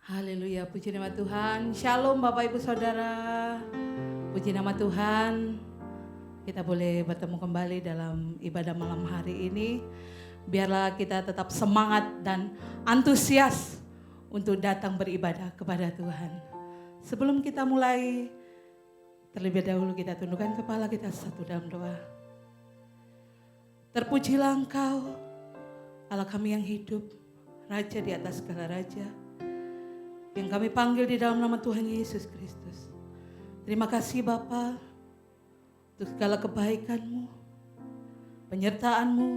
Haleluya, puji nama Tuhan. Shalom Bapak Ibu Saudara. Puji nama Tuhan. Kita boleh bertemu kembali dalam ibadah malam hari ini. Biarlah kita tetap semangat dan antusias untuk datang beribadah kepada Tuhan. Sebelum kita mulai, terlebih dahulu kita tundukkan kepala kita satu dalam doa. Terpujilah Engkau, Allah kami yang hidup, Raja di atas segala raja, yang kami panggil di dalam nama Tuhan Yesus Kristus. Terima kasih Bapa untuk segala kebaikan-Mu, penyertaan-Mu,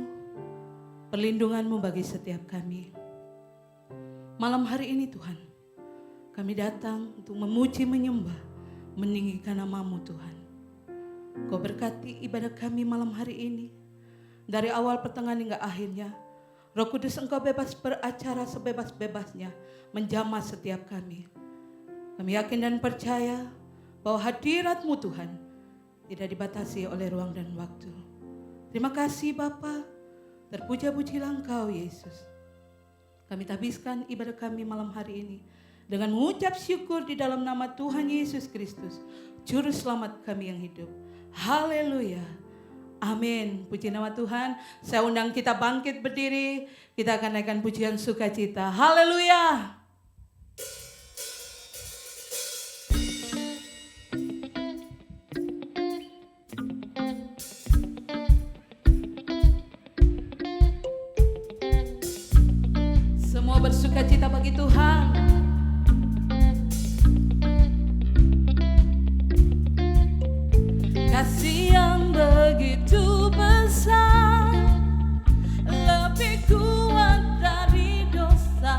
perlindungan-Mu bagi setiap kami. Malam hari ini Tuhan, kami datang untuk memuji, menyembah, meninggikan nama-Mu Tuhan. Kau berkati ibadah kami malam hari ini, dari awal pertengahan hingga akhirnya. Roh Kudus Engkau bebas beracara sebebas-bebasnya, menjamah setiap kami. Kami yakin dan percaya bahwa hadirat-Mu Tuhan tidak dibatasi oleh ruang dan waktu. Terima kasih Bapa, terpuja-pujilah Engkau Yesus. Kami habiskan ibadah kami malam hari ini dengan mengucap syukur di dalam nama Tuhan Yesus Kristus, Juru Selamat kami yang hidup. Haleluya. Amin. Puji nama Tuhan. Saya undang kita bangkit berdiri. Kita akan naikkan pujian sukacita. Haleluya. Semua bersukacita bagi Tuhan. Kasih yang begitu besar, lebih kuat dari dosa.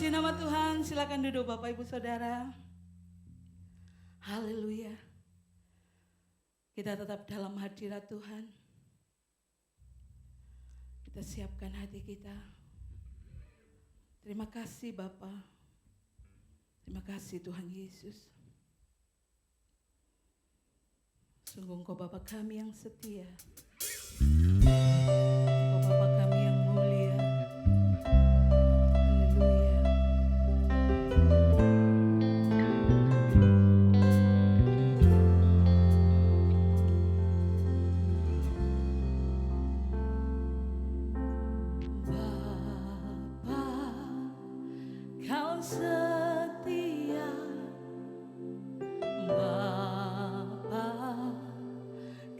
Puji nama Tuhan, silakan duduk Bapak Ibu Saudara. Haleluya. Kita tetap dalam hadirat Tuhan. Kita siapkan hati kita. Terima kasih Bapa. Terima kasih Tuhan Yesus. Sungguh Engkau Bapa kami yang setia. Engkau Bapa kami yang mulia. Haleluya. Bapa, Kau setia. Bapa,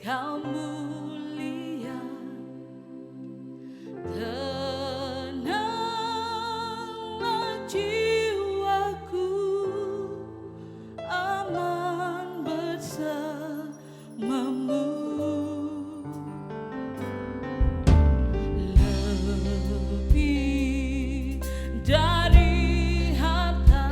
Kau mulia. Tenanglah jiwaku, aman bersamamu. Lebih dari harta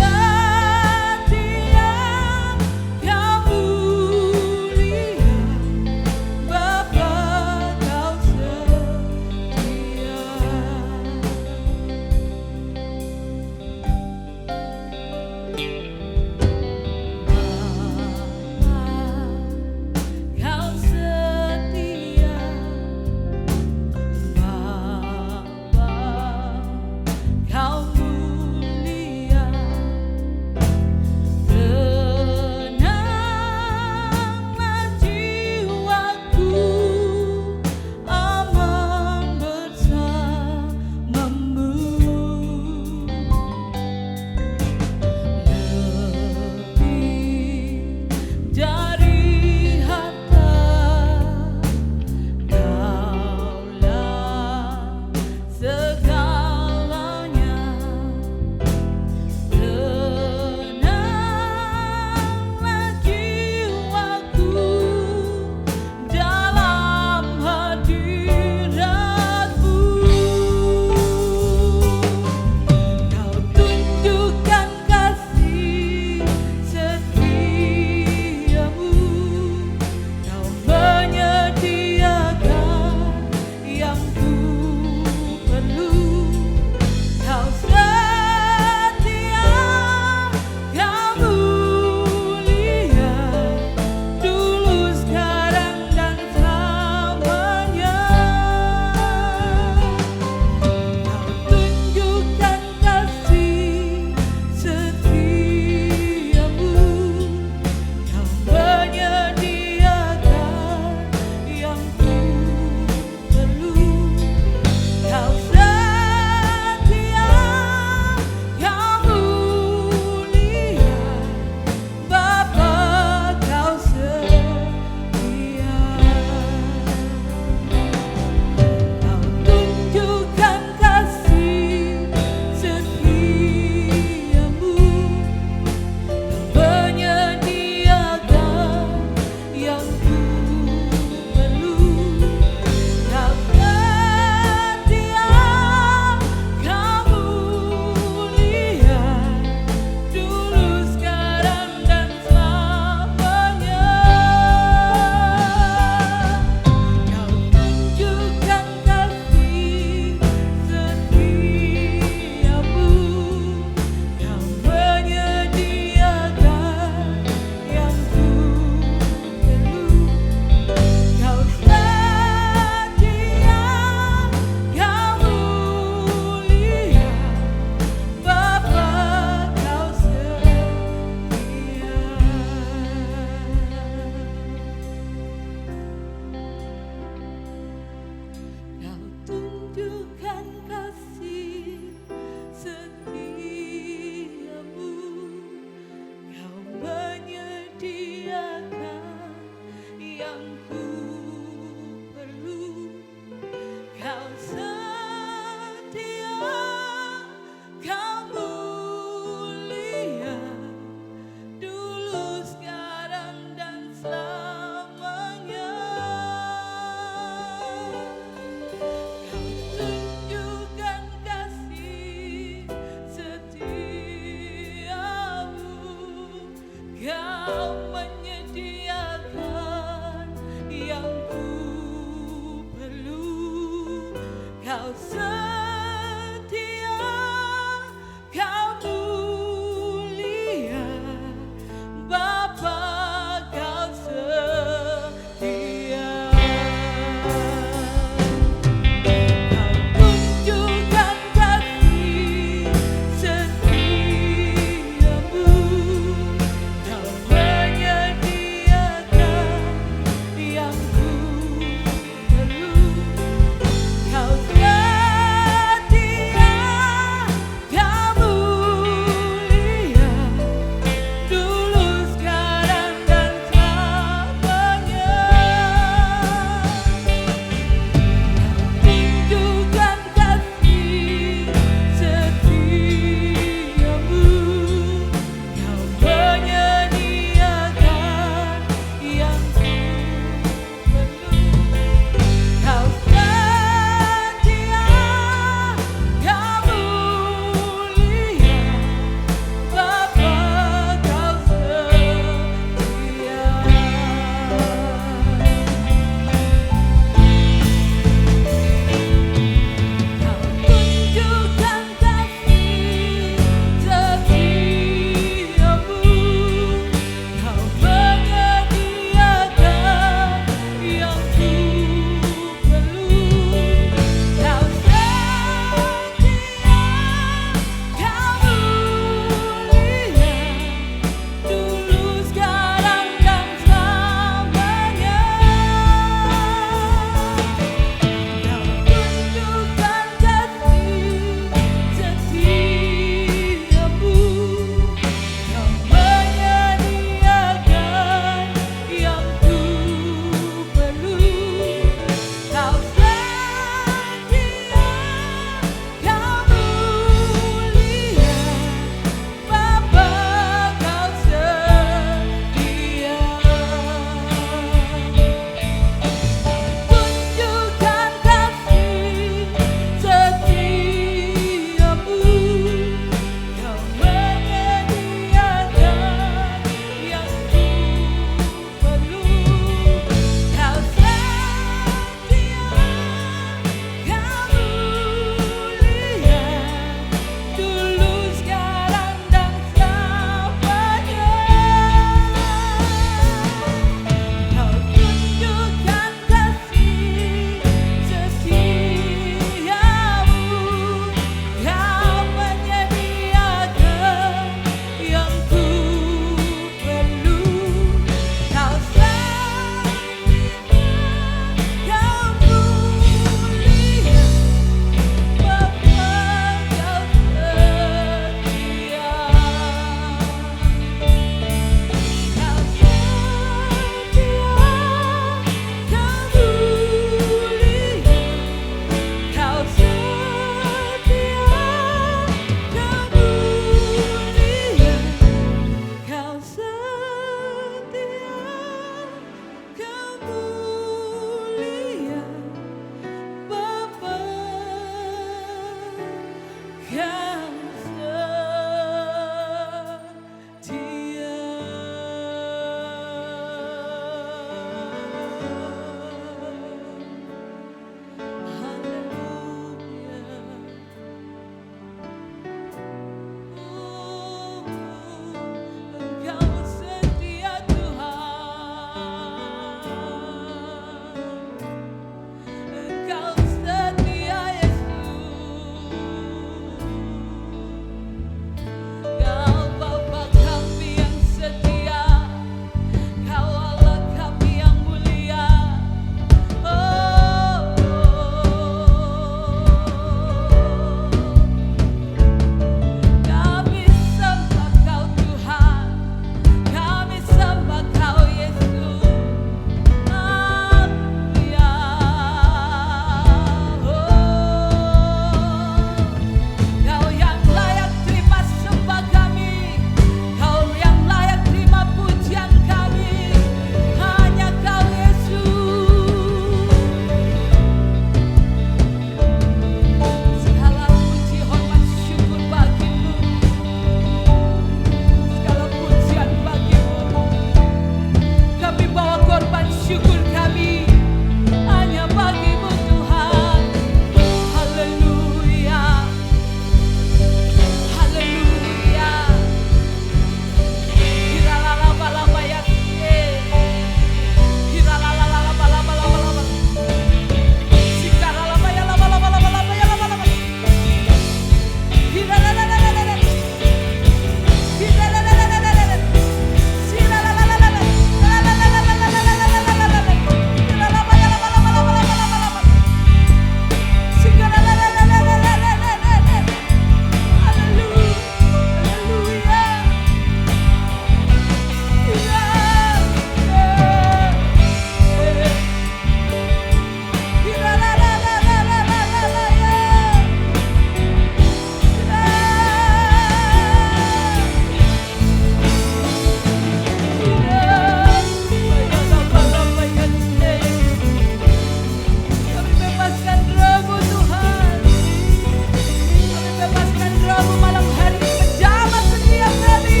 kuasamu malam hari ini menjamah setiap kami.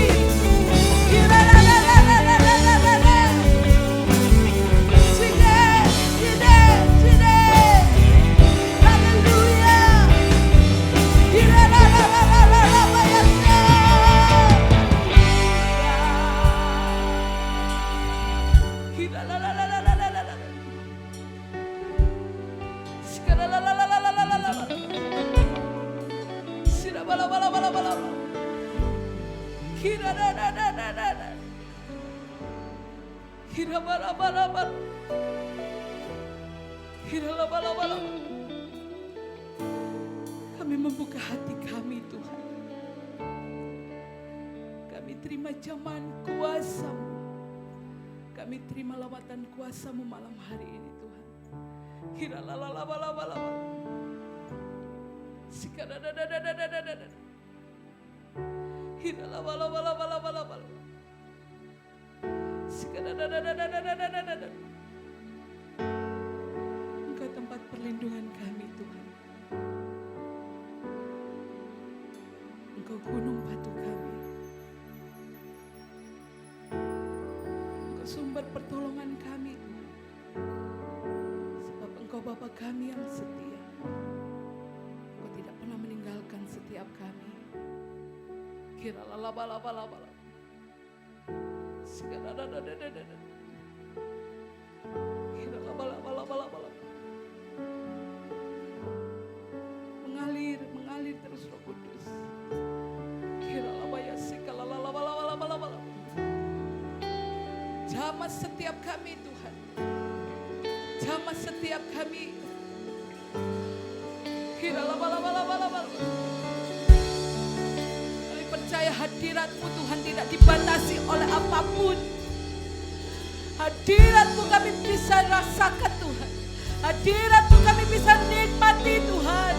Kami membuka hati kami, Tuhan. Kami terima jaman kuasa-Mu. Kami terima lawatan kuasa-Mu malam hari ini, Tuhan. Engkau tempat perlindungan kami, Tuhan. Engkau gunung batu kami. Engkau sumber pertolongan kami, Tuhan. Sebab Engkau Bapa kami yang setia. Engkau tidak pernah meninggalkan setiap kami. Mengalir terus Roh Kudus. Jamah setiap kami, Tuhan. Jamah setiap kami. Kami percaya hadirat-Mu, Tuhan, tidak dibatasi oleh apapun. Hadirat-Mu kami bisa rasakan, Tuhan. Hadirat-Mu kami bisa nikmati, Tuhan.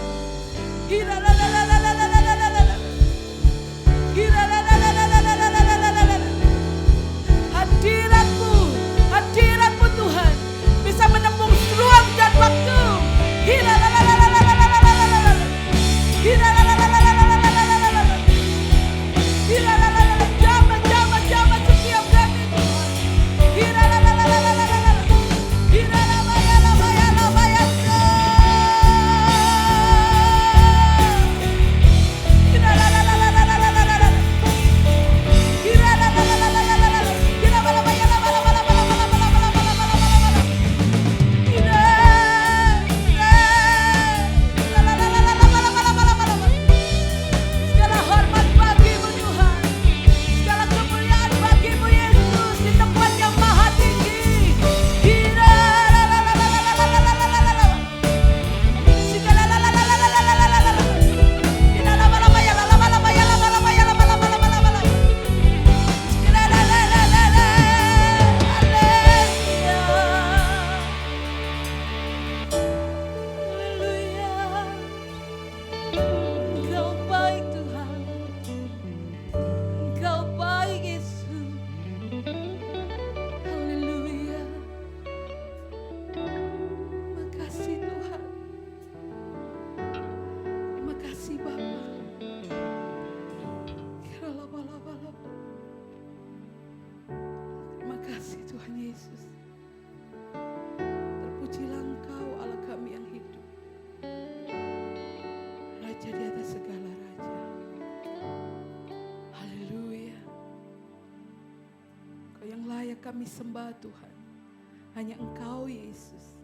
Hadirat-Mu, hadirat-Mu, Tuhan, bisa menembus ruang dan waktu. Jamah setiap kami, Tuhan. Kami sembah, Tuhan. Hanya Engkau, Yesus.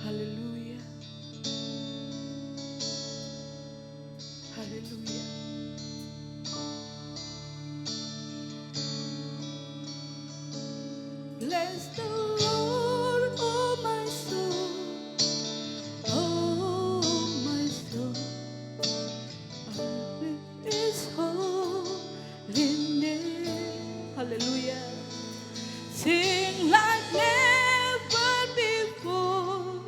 Haleluya. Haleluya. Bless the Lord, oh my soul. Oh my soul. His holy name. Hallelujah. Sing like never before.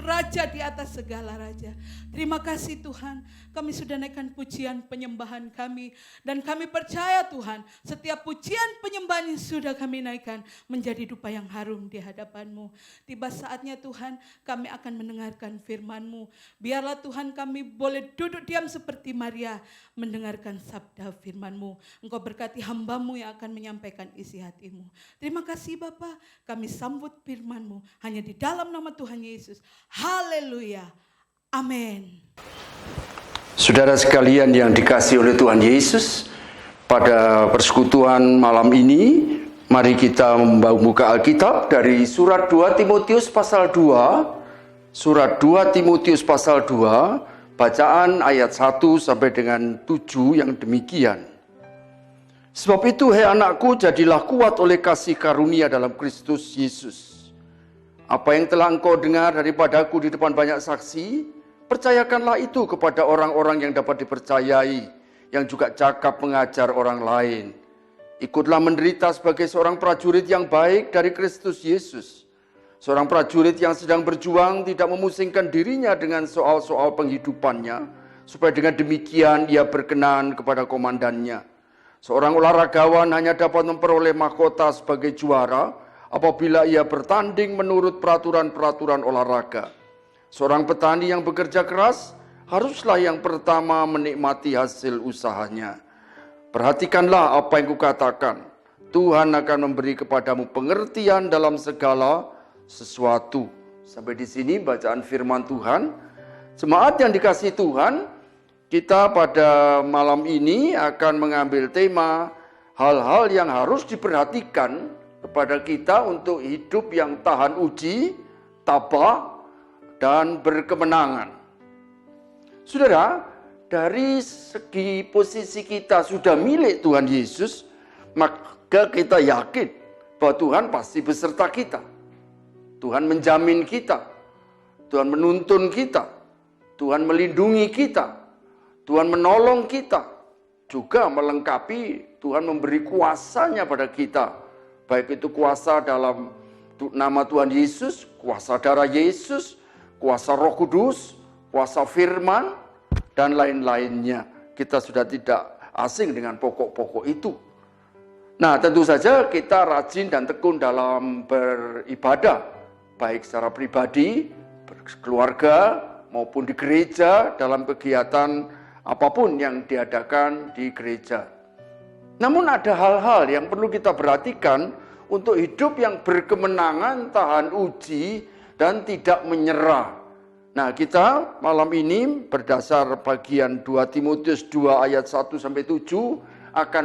Raja di atas segala raja. Terima kasih Tuhan, kami sudah naikkan pujian penyembahan kami. Dan kami percaya Tuhan, setiap pujian penyembahan yang sudah kami naikkan menjadi dupa yang harum di hadapan-Mu. Tiba saatnya Tuhan, kami akan mendengarkan firman-Mu. Biarlah Tuhan kami boleh duduk diam seperti Maria, mendengarkan sabda firman-Mu. Engkau berkati hamba-Mu yang akan menyampaikan isi hati-Mu. Terima kasih Bapa, kami sambut firman-Mu hanya di dalam nama Tuhan Yesus. Haleluya. Amin. Saudara sekalian yang dikasihi oleh Tuhan Yesus, pada persekutuan malam ini, mari kita membuka Alkitab dari surat 2 Timotius pasal 2, surat 2 Timotius pasal 2, bacaan ayat 1 sampai dengan 7 yang demikian. Sebab itu, hai anakku, jadilah kuat oleh kasih karunia dalam Kristus Yesus. Apa yang telah engkau dengar daripadaku di depan banyak saksi, percayakanlah itu kepada orang-orang yang dapat dipercayai, yang juga cakap mengajar orang lain. Ikutlah menderita sebagai seorang prajurit yang baik dari Kristus Yesus. Seorang prajurit yang sedang berjuang tidak memusingkan dirinya dengan soal-soal penghidupannya, supaya dengan demikian ia berkenan kepada komandannya. Seorang olahragawan hanya dapat memperoleh mahkota sebagai juara apabila ia bertanding menurut peraturan-peraturan olahraga. Seorang petani yang bekerja keras haruslah yang pertama menikmati hasil usahanya. Perhatikanlah apa yang kukatakan. Tuhan akan memberi kepadamu pengertian dalam segala sesuatu. Sampai di sini bacaan firman Tuhan. Jemaat yang dikasihi Tuhan, kita pada malam ini akan mengambil tema hal-hal yang harus diperhatikan kepada kita untuk hidup yang tahan uji, tabah, dan berkemenangan. Saudara, dari segi posisi kita sudah milik Tuhan Yesus, maka kita yakin bahwa Tuhan pasti beserta kita. Tuhan menjamin kita, Tuhan menuntun kita, Tuhan melindungi kita, Tuhan menolong kita, juga melengkapi, Tuhan memberi kuasanya pada kita. Baik itu kuasa dalam nama Tuhan Yesus, kuasa darah Yesus, kuasa Roh Kudus, kuasa firman, dan lain-lainnya. Kita sudah tidak asing dengan pokok-pokok itu. Nah, tentu saja kita rajin dan tekun dalam beribadah, baik secara pribadi, berkeluarga, maupun di gereja, dalam kegiatan apapun yang diadakan di gereja. Namun ada hal-hal yang perlu kita perhatikan untuk hidup yang berkemenangan, tahan uji, dan tidak menyerah. Nah, kita malam ini berdasar bagian 2 Timotius 2 ayat 1-7 akan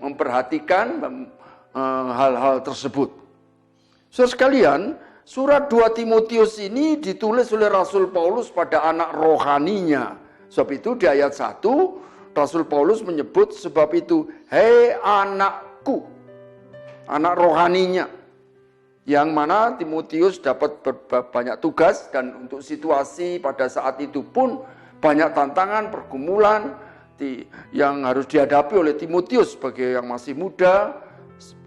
memperhatikan hal-hal tersebut. Saudara sekalian, surat 2 Timotius ini ditulis oleh Rasul Paulus pada anak rohaninya. Sebab itu di ayat 1, Rasul Paulus menyebut sebab itu, hei anakku, anak rohaninya, yang mana Timotius dapat banyak tugas dan untuk situasi pada saat itu pun banyak tantangan, pergumulan yang harus dihadapi oleh Timotius sebagai yang masih muda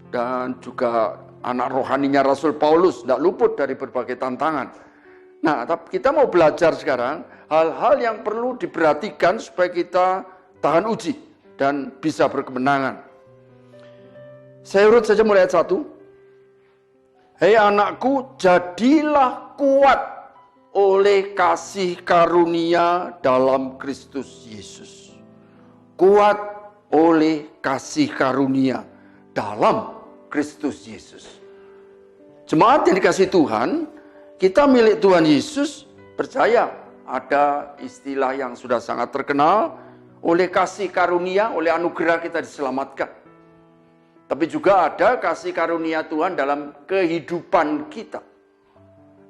dan juga anak rohaninya Rasul Paulus, tidak luput dari berbagai tantangan. Nah, kita mau belajar sekarang hal-hal yang perlu diperhatikan supaya kita tahan uji dan bisa berkemenangan. Saya urut saja mulai ayat 1. Hei anakku, jadilah kuat oleh kasih karunia dalam Kristus Yesus. Kuat oleh kasih karunia dalam Kristus Yesus. Jemaat yang dikasihi Tuhan, kita milik Tuhan Yesus, percaya ada istilah yang sudah sangat terkenal, oleh kasih karunia, oleh anugerah kita diselamatkan. Tapi juga ada kasih karunia Tuhan dalam kehidupan kita.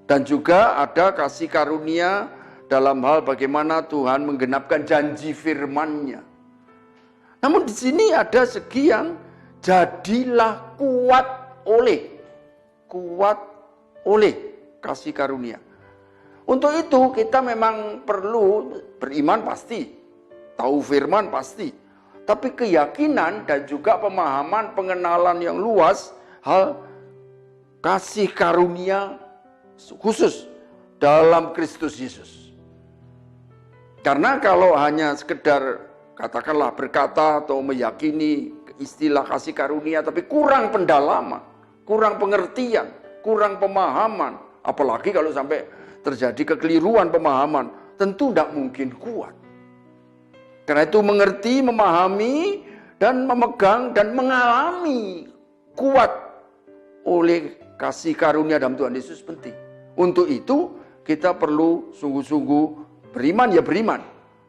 Dan juga ada kasih karunia dalam hal bagaimana Tuhan menggenapkan janji firman-Nya. Namun di sini ada segi yang jadilah kuat oleh kasih karunia. Untuk itu kita memang perlu beriman pasti, tahu firman pasti. Tapi keyakinan dan juga pemahaman, pengenalan yang luas hal kasih karunia khusus dalam Kristus Yesus. Karena kalau hanya sekedar katakanlah berkata atau meyakini istilah kasih karunia tapi kurang pendalaman, kurang pengertian, kurang pemahaman, apalagi kalau sampai terjadi kekeliruan pemahaman, tentu tidak mungkin kuat. Karena itu mengerti, memahami, dan memegang dan mengalami kuat oleh kasih karunia dalam Tuhan Yesus penting. Untuk itu kita perlu sungguh-sungguh beriman ya beriman.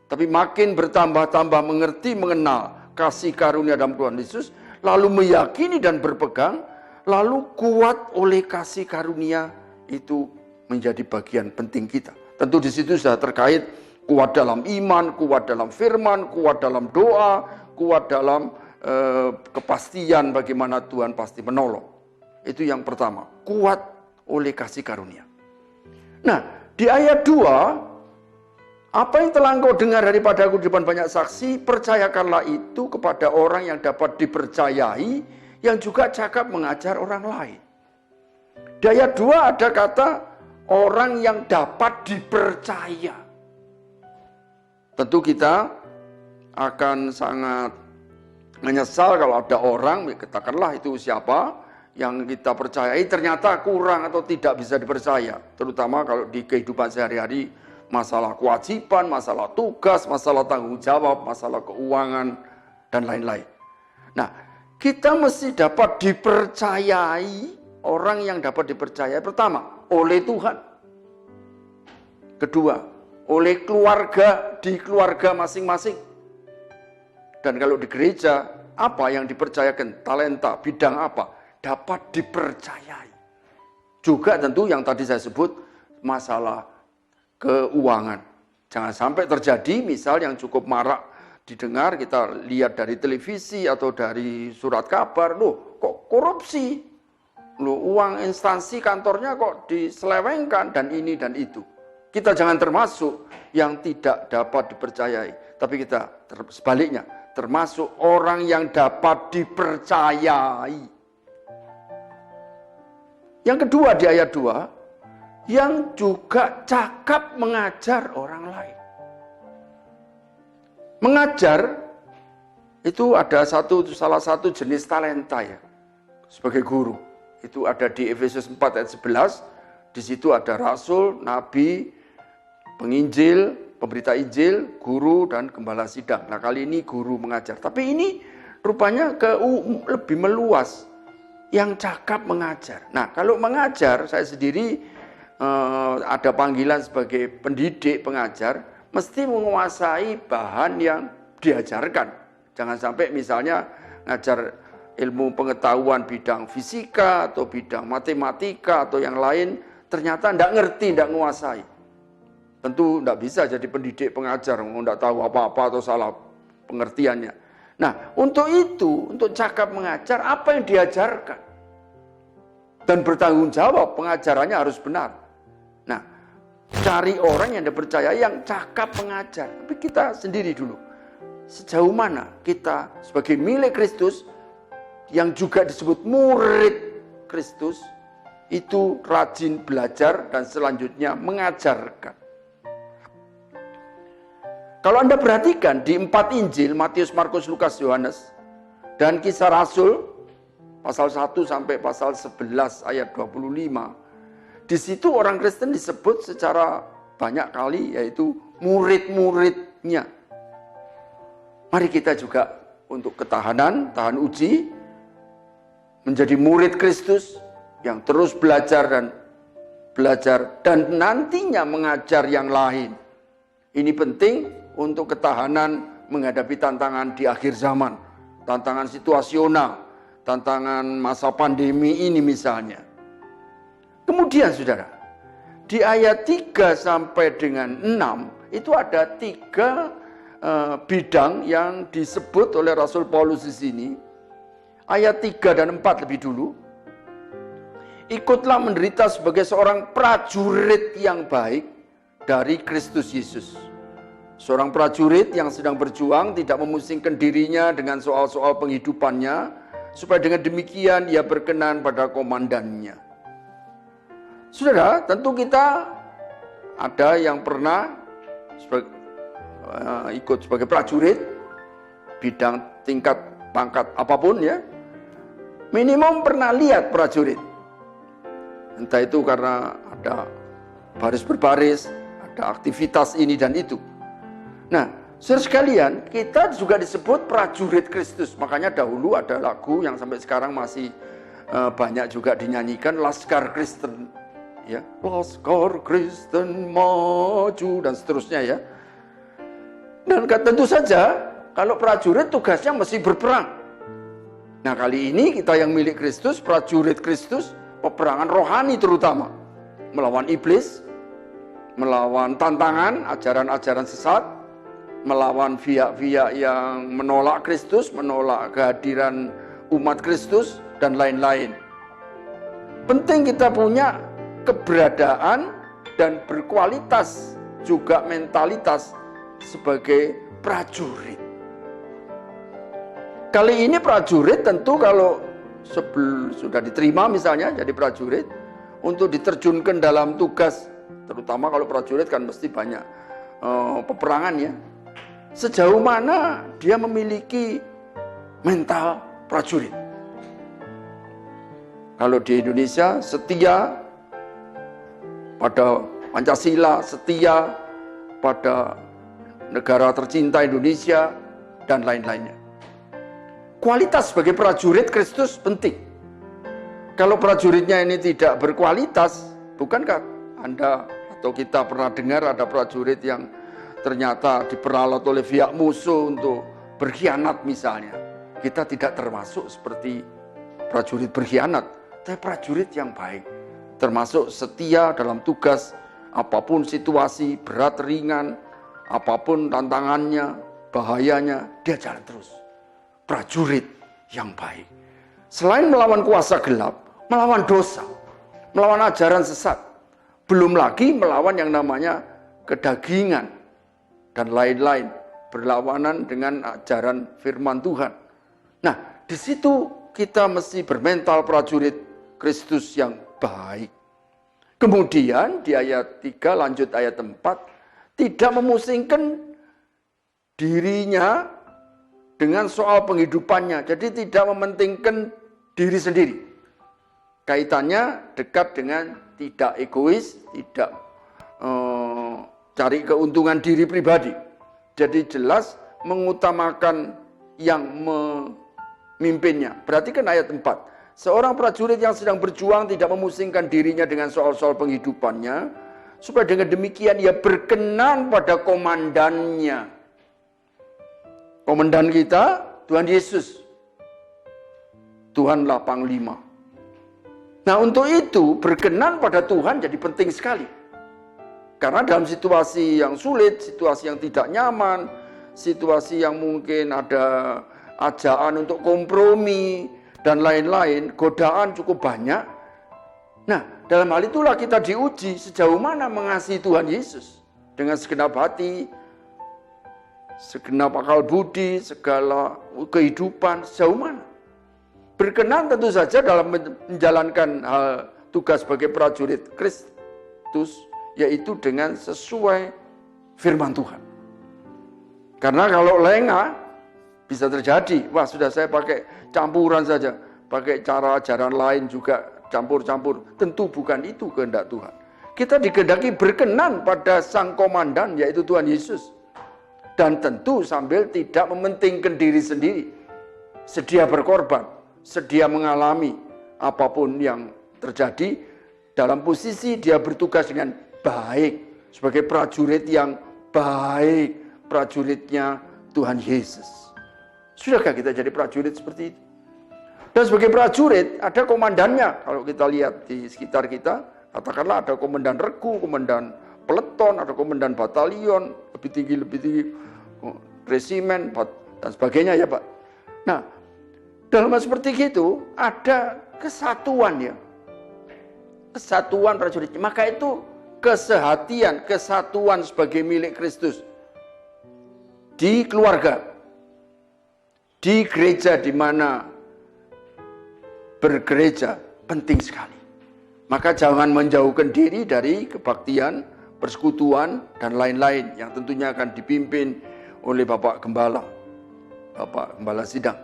Tapi makin bertambah-tambah mengerti, mengenal kasih karunia dalam Tuhan Yesus, lalu meyakini dan berpegang, lalu kuat oleh kasih karunia itu menjadi bagian penting kita. Tentu di situ sudah terkait kuat dalam iman, kuat dalam firman, kuat dalam doa, kuat dalam kepastian bagaimana Tuhan pasti menolong. Itu yang pertama, kuat oleh kasih karunia. Nah, di ayat 2, apa yang telah engkau dengar daripada aku di depan banyak saksi, percayakanlah itu kepada orang yang dapat dipercayai, yang juga cakap mengajar orang lain. Di ayat 2 ada kata orang yang dapat dipercaya. Tentu kita akan sangat menyesal kalau ada orang, katakanlah itu siapa, yang kita percayai ternyata kurang atau tidak bisa dipercaya. Terutama kalau di kehidupan sehari-hari, masalah kewajiban, masalah tugas, masalah tanggung jawab, masalah keuangan, dan lain-lain. Nah, kita mesti dapat dipercayai, orang yang dapat dipercayai pertama, oleh Tuhan. Kedua, oleh keluarga, di keluarga masing-masing. Dan kalau di gereja, apa yang dipercayakan? Talenta, bidang apa? Dapat dipercayai. Juga tentu yang tadi saya sebut, masalah keuangan. Jangan sampai terjadi misal yang cukup marak didengar, kita lihat dari televisi atau dari surat kabar, loh kok korupsi? Loh uang instansi kantornya kok diselewengkan dan ini dan itu. Kita jangan termasuk yang tidak dapat dipercayai, tapi kita sebaliknya termasuk orang yang dapat dipercayai. Yang kedua di ayat 2, yang juga cakap mengajar orang lain. Mengajar itu ada salah satu jenis talenta ya, sebagai guru. Itu ada di Efesus 4 ayat 11, di situ ada rasul, nabi, penginjil, pemberita Injil, guru, dan gembala sidang. Nah kali ini guru mengajar. Tapi ini rupanya lebih meluas, yang cakap mengajar. Nah kalau mengajar, saya sendiri ada panggilan sebagai pendidik, pengajar, mesti menguasai bahan yang diajarkan. Jangan sampai misalnya ngajar ilmu pengetahuan bidang fisika atau bidang matematika atau yang lain, ternyata tidak ngerti, tidak menguasai. Tentu tidak bisa jadi pendidik pengajar, tidak tahu apa-apa atau salah pengertiannya. Nah, untuk itu, untuk cakap mengajar, apa yang diajarkan? Dan bertanggung jawab, pengajarannya harus benar. Nah, cari orang yang dipercaya yang cakap mengajar. Tapi kita sendiri dulu, sejauh mana kita sebagai milik Kristus, yang juga disebut murid Kristus, itu rajin belajar dan selanjutnya mengajarkan. Kalau Anda perhatikan di 4 Injil, Matius, Markus, Lukas, Yohanes, dan Kisah Rasul, pasal 1 sampai pasal 11 ayat 25, di situ orang Kristen disebut secara banyak kali, yaitu murid-muridnya. Mari kita juga untuk ketahanan, tahan uji, menjadi murid Kristus yang terus belajar dan nantinya mengajar yang lain. Ini penting untuk ketahanan menghadapi tantangan di akhir zaman, tantangan situasional, tantangan masa pandemi ini misalnya. Kemudian saudara, di ayat 3 sampai dengan 6 itu ada 3 bidang yang disebut oleh Rasul Paulus di sini. Ayat 3 dan 4 lebih dulu. Ikutlah menderita sebagai seorang prajurit yang baik dari Kristus Yesus. Seorang prajurit yang sedang berjuang tidak memusingkan dirinya dengan soal-soal penghidupannya, supaya dengan demikian ia berkenan pada komandannya. Saudara, tentu kita ada yang pernah ikut sebagai prajurit, bidang tingkat pangkat apapun ya, minimum pernah lihat prajurit. Entah itu karena ada baris berbaris, ada aktivitas ini dan itu. Nah, saudara sekalian, kita juga disebut prajurit Kristus. Makanya dahulu ada lagu yang sampai sekarang masih banyak juga dinyanyikan, Laskar Kristen. Ya, Laskar Kristen maju dan seterusnya ya. Dan tentu saja kalau prajurit tugasnya mesti berperang. Nah, kali ini kita yang milik Kristus, prajurit Kristus, peperangan rohani terutama, melawan iblis, melawan tantangan, ajaran-ajaran sesat, melawan pihak-pihak yang menolak Kristus, menolak kehadiran umat Kristus, dan lain-lain. Penting kita punya keberadaan dan berkualitas juga mentalitas sebagai prajurit. Kali ini prajurit tentu kalau sudah diterima misalnya jadi prajurit, untuk diterjunkan dalam tugas, terutama kalau prajurit kan mesti banyak peperangan ya. Sejauh mana dia memiliki mental prajurit? Kalau di Indonesia setia pada Pancasila, setia pada negara tercinta Indonesia, dan lain-lainnya. Kualitas sebagai prajurit Kristus penting. Kalau prajuritnya ini tidak berkualitas, bukankah Anda atau kita pernah dengar ada prajurit yang ternyata diperalat oleh pihak musuh untuk berkhianat misalnya. Kita tidak termasuk seperti prajurit berkhianat, tapi prajurit yang baik, termasuk setia dalam tugas, apapun situasi, berat ringan, apapun tantangannya, bahayanya, dia jalan terus. Prajurit yang baik. Selain melawan kuasa gelap, melawan dosa, melawan ajaran sesat, belum lagi melawan yang namanya kedagingan dan lain-lain, berlawanan dengan ajaran firman Tuhan. Nah, di situ kita mesti bermental prajurit Kristus yang baik. Kemudian di ayat 3 lanjut ayat 4, tidak memusingkan dirinya dengan soal penghidupannya. Jadi tidak mementingkan diri sendiri. Kaitannya dekat dengan tidak egois, tidak cari keuntungan diri pribadi. Jadi jelas mengutamakan yang memimpinnya. Perhatikan ayat 4. Seorang prajurit yang sedang berjuang tidak memusingkan dirinya dengan soal-soal penghidupannya, supaya dengan demikian ia berkenan pada komandannya. Komandan kita, Tuhan Yesus. Tuhanlah Panglima. Nah, untuk itu berkenan pada Tuhan jadi penting sekali. Karena dalam situasi yang sulit, situasi yang tidak nyaman, situasi yang mungkin ada ajaan untuk kompromi dan lain-lain, godaan cukup banyak. Nah, dalam hal itulah kita diuji sejauh mana mengasihi Tuhan Yesus dengan segenap hati, segenap akal budi, segala kehidupan, sejauh mana. Berkenan tentu saja dalam menjalankan tugas sebagai prajurit Kristus, yaitu dengan sesuai firman Tuhan. Karena kalau lengah, bisa terjadi, wah sudah saya pakai campuran saja, pakai cara ajaran lain juga, campur-campur. Tentu bukan itu kehendak Tuhan. Kita dikehendaki berkenan pada sang komandan, yaitu Tuhan Yesus. Dan tentu sambil tidak mementingkan diri sendiri, sedia berkorban, sedia mengalami apapun yang terjadi, dalam posisi dia bertugas dengan baik, sebagai prajurit yang baik, prajuritnya Tuhan Yesus. Sudahkah kita jadi prajurit seperti itu? Dan sebagai prajurit ada komandannya. Kalau kita lihat di sekitar kita, katakanlah ada komandan regu, komandan peleton, ada komandan batalion, lebih tinggi, resimen, dan sebagainya ya Pak. Nah, dalam hal seperti itu, ada kesatuan ya. Kesatuan prajurit. Maka itu kesehatian, kesatuan sebagai milik Kristus. Di keluarga, di gereja di mana bergereja penting sekali. Maka jangan menjauhkan diri dari kebaktian persekutuan, dan lain-lain yang tentunya akan dipimpin oleh Bapak Gembala Sidang.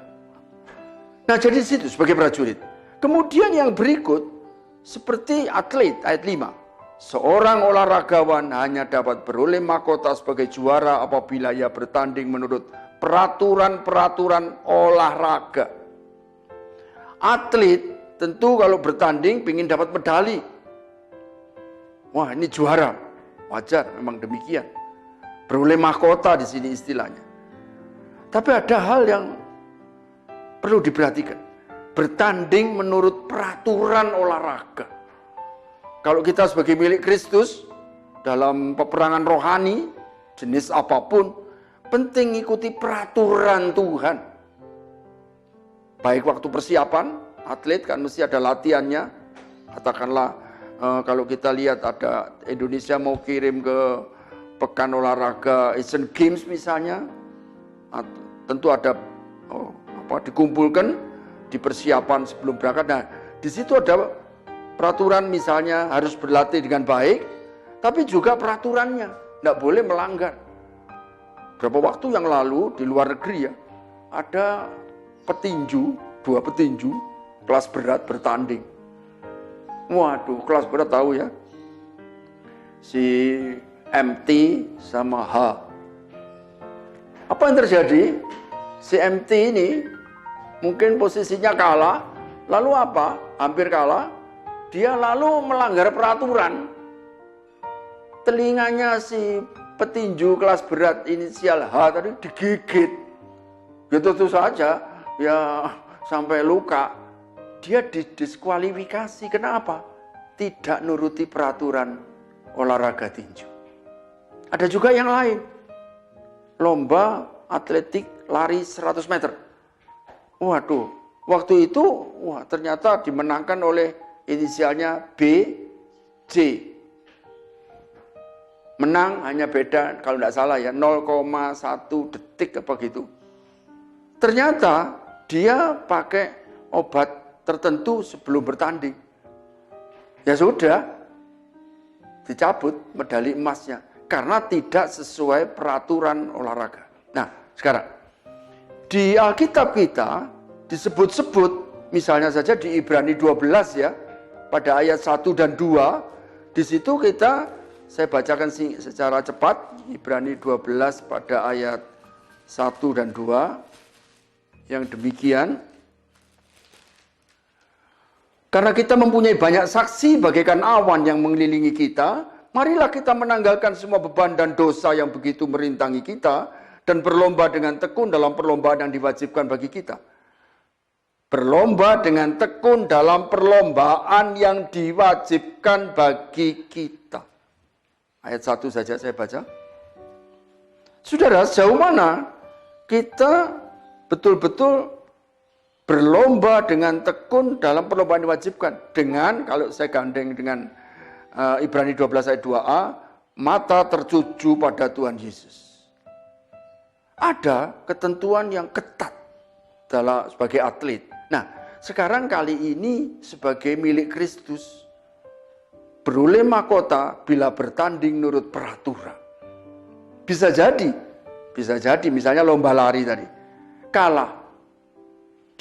Nah, jadi di situ sebagai prajurit. Kemudian yang berikut seperti atlet, ayat 5. Seorang olahragawan hanya dapat beroleh mahkota sebagai juara apabila ia bertanding menurut peraturan-peraturan olahraga. Atlet tentu kalau bertanding ingin dapat medali. Wah, ini juara. Wajar, memang demikian. Beroleh mahkota di sini istilahnya. Tapi ada hal yang perlu diperhatikan. Bertanding menurut peraturan olahraga. Kalau kita sebagai milik Kristus, dalam peperangan rohani, jenis apapun, penting ikuti peraturan Tuhan. Baik waktu persiapan, atlet kan mesti ada latihannya. Katakanlah, kalau kita lihat ada Indonesia mau kirim ke pekan olahraga Asian Games misalnya, tentu ada dikumpulkan di persiapan sebelum berangkat. Nah, di situ ada peraturan misalnya harus berlatih dengan baik, tapi juga peraturannya tidak boleh melanggar. Berapa waktu yang lalu di luar negeri ya, ada dua petinju kelas berat bertanding. Waduh, kelas berat tahu ya, si MT sama H. Apa yang terjadi? Si MT ini mungkin posisinya kalah, lalu apa? Hampir kalah. Dia lalu melanggar peraturan. Telinganya si petinju kelas berat inisial H tadi digigit. Gitu saja, ya sampai luka. Dia didiskualifikasi. Kenapa? Tidak nuruti peraturan olahraga tinju. Ada juga yang lain. Lomba atletik lari 100 meter. Waduh, waktu itu ternyata dimenangkan oleh inisialnya BJ. Menang hanya beda, kalau tidak salah ya, 0,1 detik apa gitu. Ternyata dia pakai obat tertentu sebelum bertanding. Ya sudah, dicabut medali emasnya. Karena tidak sesuai peraturan olahraga. Nah, sekarang di Alkitab kita disebut-sebut, misalnya saja di Ibrani 12 ya, pada ayat 1 dan 2, di situ saya bacakan secara cepat, Ibrani 12 pada ayat 1 dan 2, yang demikian. Karena kita mempunyai banyak saksi bagaikan awan yang mengelilingi kita, marilah kita menanggalkan semua beban dan dosa yang begitu merintangi kita, dan berlomba dengan tekun dalam perlombaan yang diwajibkan bagi kita. Berlomba dengan tekun dalam perlombaan yang diwajibkan bagi kita. Ayat 1 saja saya baca. Saudara, sejauh mana kita betul-betul berlomba dengan tekun dalam perlombaan yang diwajibkan? Dengan, kalau saya gandeng dengan Ibrani 12 ayat 2a, mata tertuju pada Tuhan Yesus. Ada ketentuan yang ketat sebagai atlet. Nah, sekarang kali ini sebagai milik Kristus, beroleh mahkota bila bertanding menurut peraturan. Bisa jadi misalnya lomba lari tadi, kalah.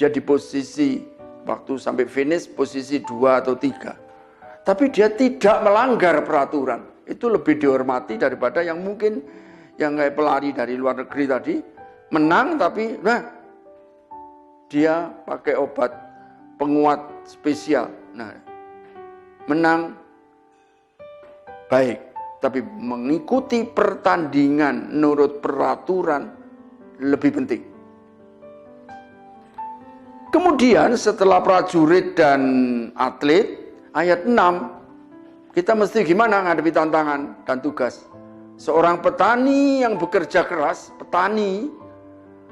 Dia di posisi, waktu sampai finish posisi 2 atau 3. Tapi dia tidak melanggar peraturan. Itu lebih dihormati daripada yang mungkin yang kayak pelari dari luar negeri tadi, menang tapi dia pakai obat penguat spesial. Nah, menang baik, tapi mengikuti pertandingan menurut peraturan lebih penting. Kemudian setelah prajurit dan atlet, ayat 6, kita mesti gimana menghadapi tantangan dan tugas. Seorang petani yang bekerja keras, petani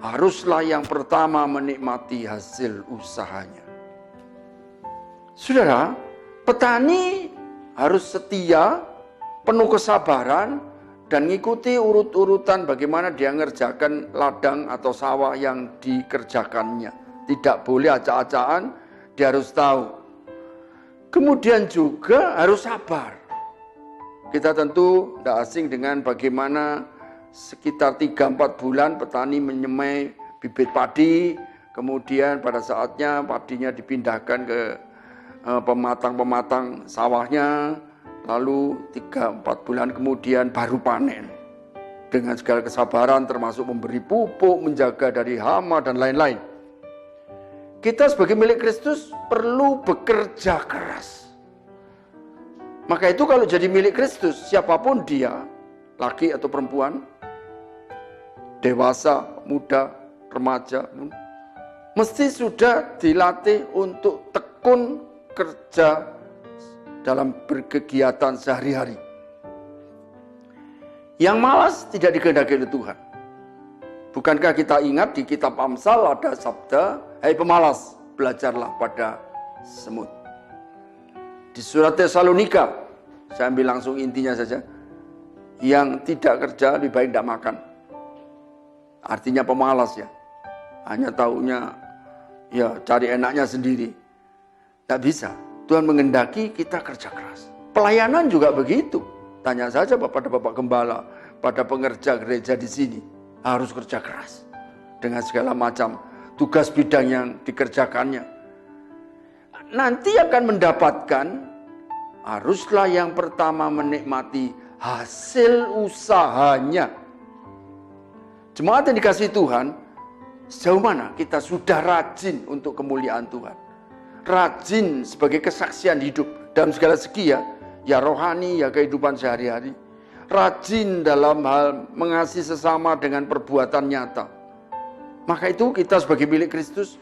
haruslah yang pertama menikmati hasil usahanya. Saudara, petani harus setia, penuh kesabaran, dan mengikuti urut-urutan bagaimana dia mengerjakan ladang atau sawah yang dikerjakannya. Tidak boleh acak-acakan, dia harus tahu. Kemudian juga harus sabar. Kita tentu tidak asing dengan bagaimana sekitar 3-4 bulan petani menyemai bibit padi, kemudian pada saatnya padinya dipindahkan ke pematang-pematang sawahnya, lalu 3-4 bulan kemudian baru panen. Dengan segala kesabaran termasuk memberi pupuk, menjaga dari hama dan lain-lain. Kita sebagai milik Kristus perlu bekerja keras. Maka itu kalau jadi milik Kristus, siapapun dia, laki atau perempuan, dewasa, muda, remaja, mesti sudah dilatih untuk tekun kerja dalam berkegiatan sehari-hari. Yang malas tidak dikehendaki oleh Tuhan. Bukankah kita ingat di kitab Amsal ada sabda, "Hai pemalas, belajarlah pada semut." Di surat Tesalonika, saya ambil langsung intinya saja, yang tidak kerja lebih baik tidak makan. Artinya pemalas ya, hanya taunya ya cari enaknya sendiri. Tidak bisa, Tuhan menghendaki kita kerja keras. Pelayanan juga begitu. Tanya saja pada Bapak Gembala, pada pengerja gereja di sini, harus kerja keras. Dengan segala macam tugas bidang yang dikerjakannya. Nanti akan mendapatkan, haruslah yang pertama menikmati hasil usahanya. Jemaat yang dikasihi Tuhan, sejauh mana kita sudah rajin untuk kemuliaan Tuhan. Rajin sebagai kesaksian hidup dalam segala segi ya rohani, ya kehidupan sehari-hari. Rajin dalam hal mengasihi sesama dengan perbuatan nyata. Maka itu kita sebagai milik Kristus,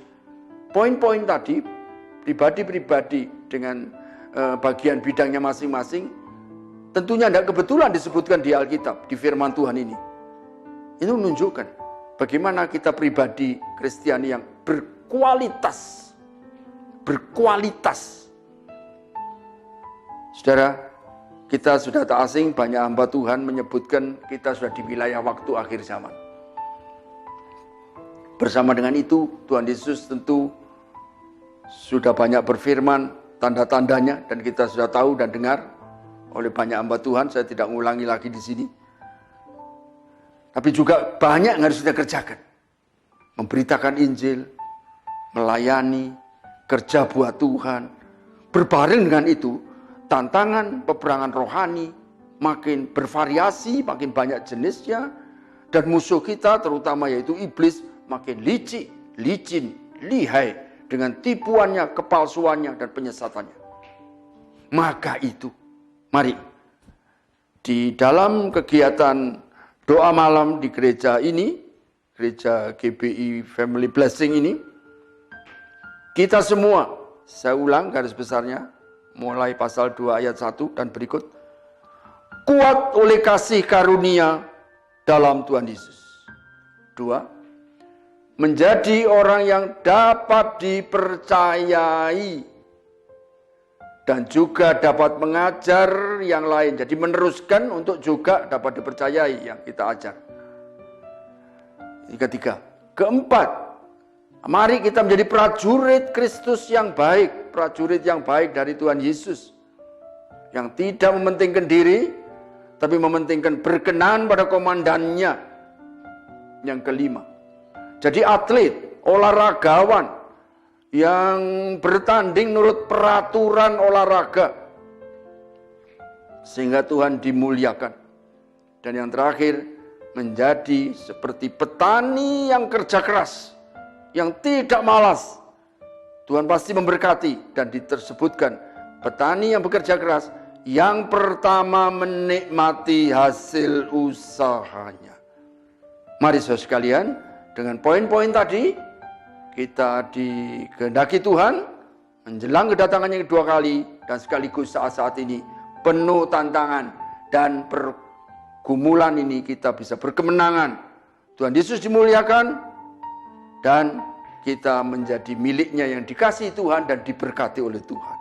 poin-poin tadi, pribadi-pribadi dengan bagian bidangnya masing-masing, tentunya tidak kebetulan disebutkan di Alkitab, di firman Tuhan ini. Ini menunjukkan bagaimana kita pribadi Kristiani yang berkualitas. Berkualitas. Saudara, kita sudah tak asing, banyak hamba Tuhan menyebutkan kita sudah di wilayah waktu akhir zaman. Bersama dengan itu, Tuhan Yesus tentu sudah banyak berfirman, tanda-tandanya, dan kita sudah tahu dan dengar oleh banyak hamba Tuhan. Saya tidak mengulangi lagi di sini. Tapi juga banyak yang harus kita kerjakan. Memberitakan Injil, melayani, kerja buat Tuhan. Berbareng dengan itu, tantangan peperangan rohani makin bervariasi, makin banyak jenisnya. Dan musuh kita terutama yaitu iblis makin licin, lihai dengan tipuannya, kepalsuannya, dan penyesatannya. Maka itu, mari di dalam kegiatan doa malam di gereja ini, gereja GBI Family Blessing ini, kita semua, saya ulang garis besarnya, mulai pasal 2 ayat 1 dan berikut, kuat oleh kasih karunia dalam Tuhan Yesus. 2, menjadi orang yang dapat dipercayai dan juga dapat mengajar yang lain. Jadi meneruskan untuk juga dapat dipercayai yang kita ajar. Ini ketiga. Keempat, mari kita menjadi prajurit Kristus yang baik. Prajurit yang baik dari Tuhan Yesus. Yang tidak mementingkan diri, tapi mementingkan berkenan pada komandannya. Yang kelima, jadi atlet, olahragawan yang bertanding menurut peraturan olahraga sehingga Tuhan dimuliakan. Dan yang terakhir, menjadi seperti petani yang kerja keras, yang tidak malas. Tuhan pasti memberkati, dan tersebutkan petani yang bekerja keras yang pertama menikmati hasil usahanya. Mari saudara sekalian, dengan poin-poin tadi, kita dikehendaki Tuhan menjelang kedatangannya kedua kali, dan sekaligus saat-saat ini penuh tantangan dan pergumulan ini kita bisa berkemenangan. Tuhan Yesus dimuliakan, dan kita menjadi miliknya yang dikasihi Tuhan dan diberkati oleh Tuhan.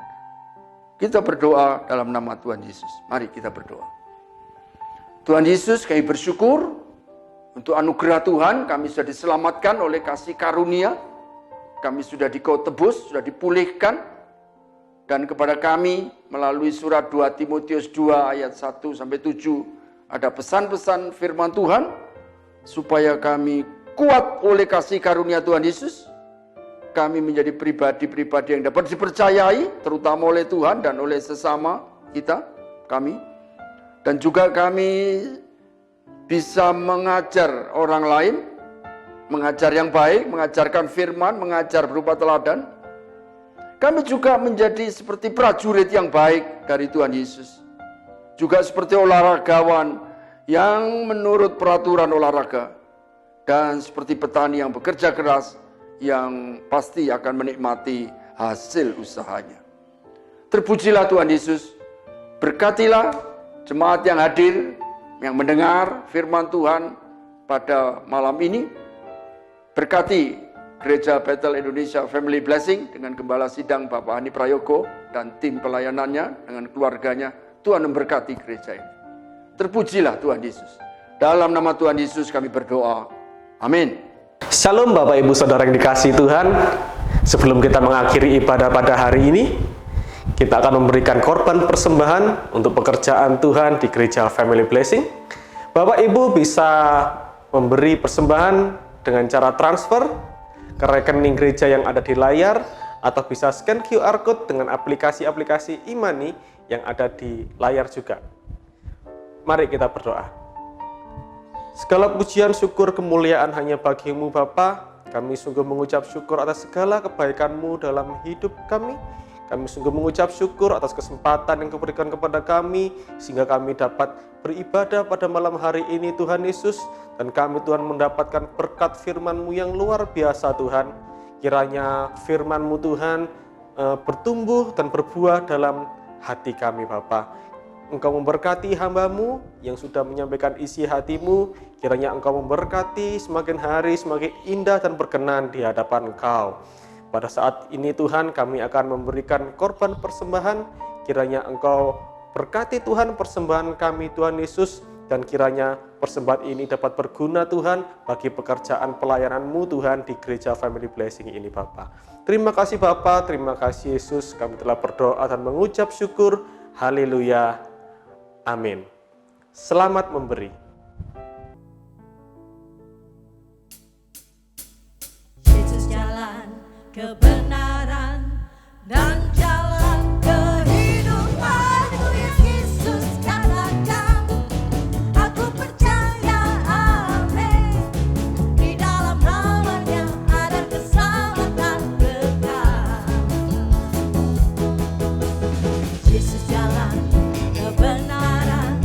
Kita berdoa dalam nama Tuhan Yesus. Mari kita berdoa. Tuhan Yesus, kami bersyukur untuk anugerah Tuhan, kami sudah diselamatkan oleh kasih karunia. Kami sudah Dikau tebus, sudah dipulihkan. Dan kepada kami melalui surat 2 Timotius 2 ayat 1 sampai 7 ada pesan-pesan firman Tuhan supaya kami kuat oleh kasih karunia Tuhan Yesus. Kami menjadi pribadi-pribadi yang dapat dipercayai terutama oleh Tuhan dan oleh sesama kami. Dan juga kami bisa mengajar orang lain, mengajar yang baik, mengajarkan firman, mengajar berupa teladan. Kami juga menjadi seperti prajurit yang baik dari Tuhan Yesus. Juga seperti olahragawan yang menurut peraturan olahraga. Dan seperti petani yang bekerja keras yang pasti akan menikmati hasil usahanya. Terpujilah Tuhan Yesus. Berkatilah jemaat yang hadir, yang mendengar firman Tuhan pada malam ini. Berkati Gereja Bethel Indonesia Family Blessing dengan Gembala Sidang Bapak Hani Prayogo dan tim pelayanannya dengan keluarganya. Tuhan memberkati gereja ini. Terpujilah Tuhan Yesus. Dalam nama Tuhan Yesus kami berdoa. Amin. Shalom Bapak Ibu Saudara yang dikasihi Tuhan. Sebelum kita mengakhiri ibadah pada hari ini, kita akan memberikan korban persembahan untuk pekerjaan Tuhan di Gereja Family Blessing. Bapak Ibu bisa memberi persembahan dengan cara transfer ke rekening gereja yang ada di layar, atau bisa scan QR Code dengan aplikasi-aplikasi e-money yang ada di layar juga. Mari kita berdoa. Segala pujian, syukur, kemuliaan hanya bagimu Bapa. Kami sungguh mengucap syukur atas segala kebaikan-Mu dalam hidup kami. Kami sungguh mengucap syukur atas kesempatan yang Kau berikan kepada kami, sehingga kami dapat beribadah pada malam hari ini Tuhan Yesus. Dan kami Tuhan mendapatkan berkat firman-Mu yang luar biasa Tuhan. Kiranya firman-Mu Tuhan bertumbuh dan berbuah dalam hati kami Bapa. Engkau memberkati hamba-Mu yang sudah menyampaikan isi hati-Mu. Kiranya Engkau memberkati semakin hari semakin indah dan berkenan di hadapan Engkau. Pada saat ini Tuhan, kami akan memberikan korban persembahan. Kiranya Engkau berkati Tuhan persembahan kami Tuhan Yesus. Dan kiranya persembahan ini dapat berguna Tuhan bagi pekerjaan pelayanan-Mu Tuhan di Gereja Family Blessing ini Bapa. Terima kasih Bapa, terima kasih Yesus. Kami telah berdoa dan mengucap syukur. Haleluya. Amin. Selamat memberi. Yesus jalan kebenaran dan jalan kehidupan. Itu yang Yesus katakan. Aku percaya, amin. Di dalam nama-Nya ada keselamatan kekal. Yesus jalan kebenaran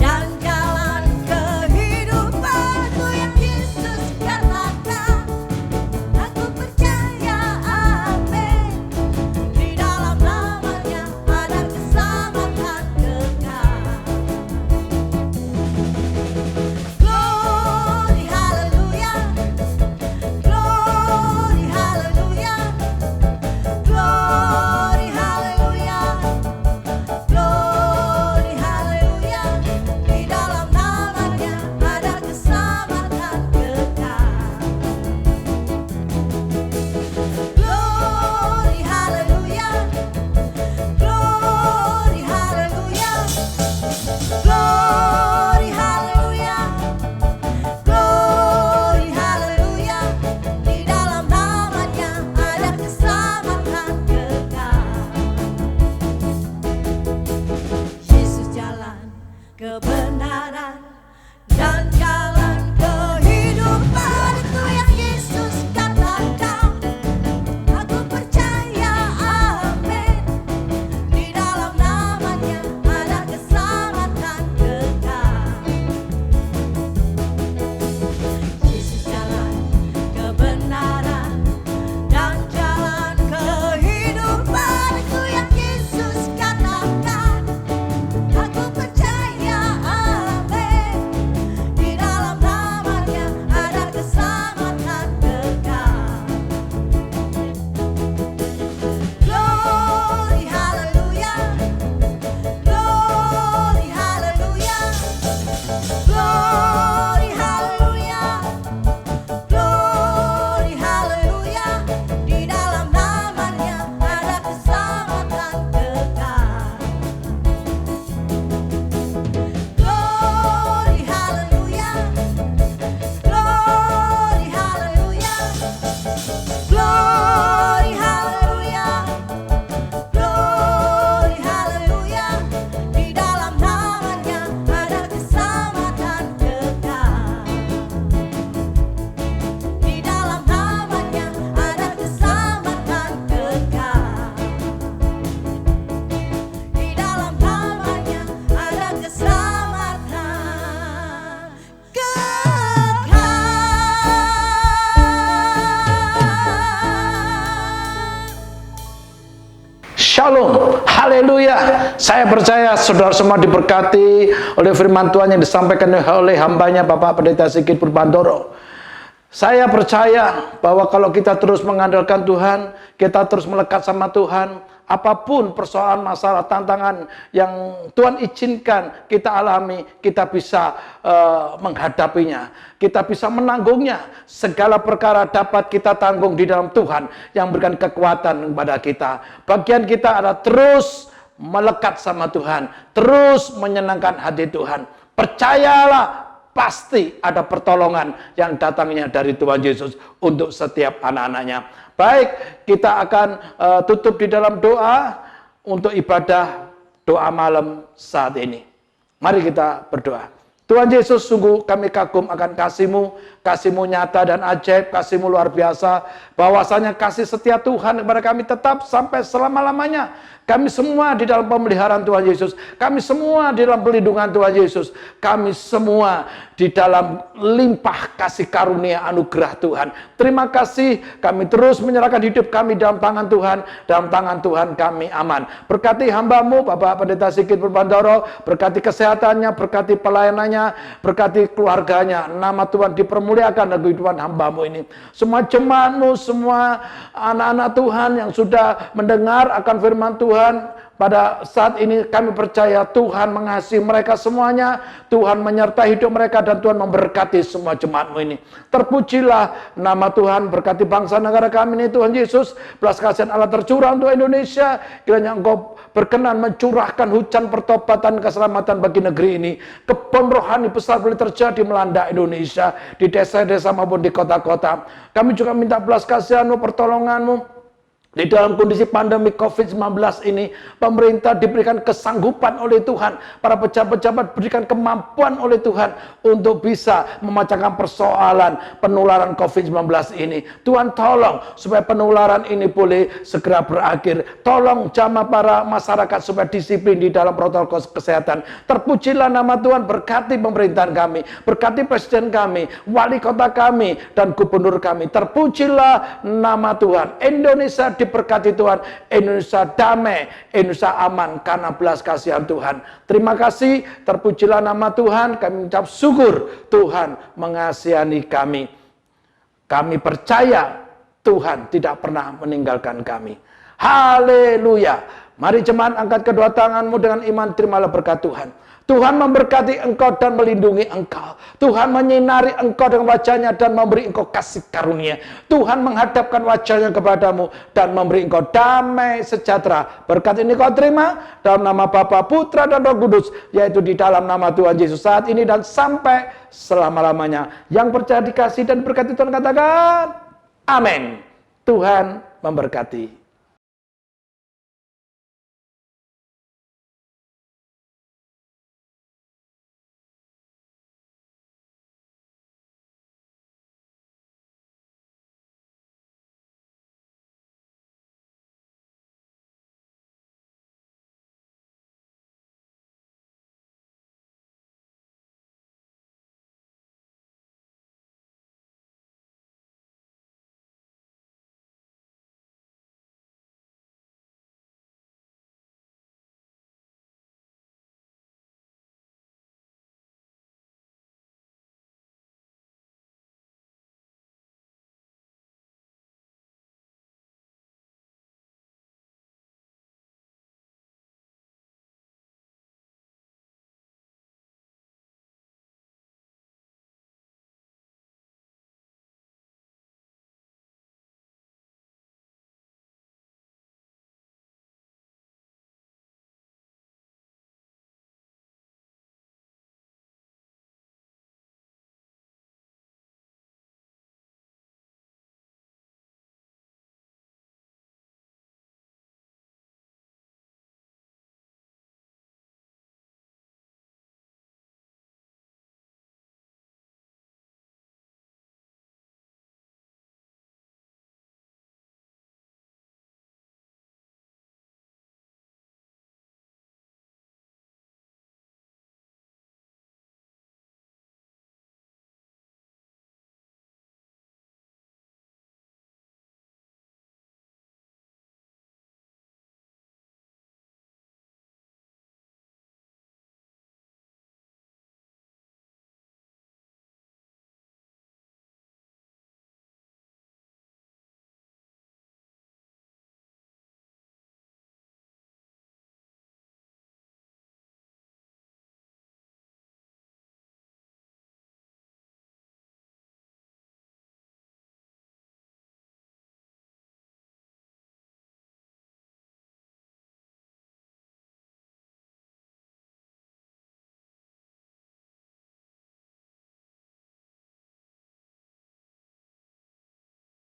dan jalan kehidupan. Itu yang Yesus katakan. Aku percaya, amin. Di dalam Shalom, haleluya. Saya percaya saudara semua diberkati oleh firman Tuhan yang disampaikan oleh hambanya Bapak Pendeta Sigit Purbandoro. Saya percaya bahwa kalau kita terus mengandalkan Tuhan, kita terus melekat sama Tuhan, apapun persoalan, masalah, tantangan yang Tuhan izinkan kita alami, kita bisa menghadapinya. Kita bisa menanggungnya. Segala perkara dapat kita tanggung di dalam Tuhan yang memberikan kekuatan kepada kita. Bagian kita adalah terus melekat sama Tuhan, terus menyenangkan hati Tuhan. Percayalah, pasti ada pertolongan yang datangnya dari Tuhan Yesus untuk setiap anak-anaknya. Baik, kita akan tutup di dalam doa untuk ibadah doa malam saat ini. Mari kita berdoa. Tuhan Yesus, sungguh kami kagum akan kasih-Mu nyata dan ajaib, kasih-Mu luar biasa, bahwasanya kasih setia Tuhan kepada kami tetap sampai selama-lamanya. Kami semua di dalam pemeliharaan Tuhan Yesus, kami semua di dalam perlindungan Tuhan Yesus, kami semua di dalam limpah kasih karunia anugerah Tuhan. Terima kasih, kami terus menyerahkan hidup kami dalam tangan Tuhan, dalam tangan Tuhan kami aman. Berkati hamba-Mu Bapak Pendeta Sigit Purbandoro, berkati kesehatannya, berkati pelayanannya, berkati keluarganya. Nama Tuhan dipermuliakan dalam kehidupan hamba-Mu ini. Semua jemaat-Mu, semua anak-anak Tuhan yang sudah mendengar akan firman Tuhan, pada saat ini kami percaya Tuhan mengasihi mereka semuanya, Tuhan menyertai hidup mereka, dan Tuhan memberkati semua jemaat-Mu ini. Terpujilah nama Tuhan, berkati bangsa negara kami ini Tuhan Yesus. Belas kasihan Allah tercurah untuk Indonesia, kiranya Engkau berkenan mencurahkan hujan pertobatan keselamatan bagi negeri ini. Kebun rohani besar boleh terjadi melanda Indonesia, di desa-desa maupun di kota-kota. Kami juga minta belas kasihan-Mu, pertolongan-Mu. Di dalam kondisi pandemi COVID-19 ini, pemerintah diberikan kesanggupan oleh Tuhan, para pejabat-pejabat diberikan kemampuan oleh Tuhan untuk bisa memecahkan persoalan penularan COVID-19 ini. Tuhan tolong supaya penularan ini boleh segera berakhir. Tolong jamaah para masyarakat supaya disiplin di dalam protokol kesehatan. Terpujilah nama Tuhan, berkati pemerintahan kami, berkati presiden kami, wali kota kami, dan gubernur kami. Terpujilah nama Tuhan. Indonesia diberkati Tuhan, Indonesia damai, Indonesia aman karena belas kasihan Tuhan. Terima kasih, terpujilah nama Tuhan. Kami mengucap syukur Tuhan mengasihi kami. Kami percaya Tuhan tidak pernah meninggalkan kami. Haleluya. Mari jemaat angkat kedua tanganmu dengan iman, terimalah berkat Tuhan. Tuhan memberkati engkau dan melindungi engkau. Tuhan menyinari engkau dengan wajahnya dan memberi engkau kasih karunia. Tuhan menghadapkan wajahnya kepadamu dan memberi engkau damai sejahtera. Berkat ini kau terima dalam nama Bapa, Putra, dan Roh Kudus, yaitu di dalam nama Tuhan Yesus saat ini dan sampai selama-lamanya. Yang percaya dikasih dan berkati Tuhan katakan, amin. Tuhan memberkati.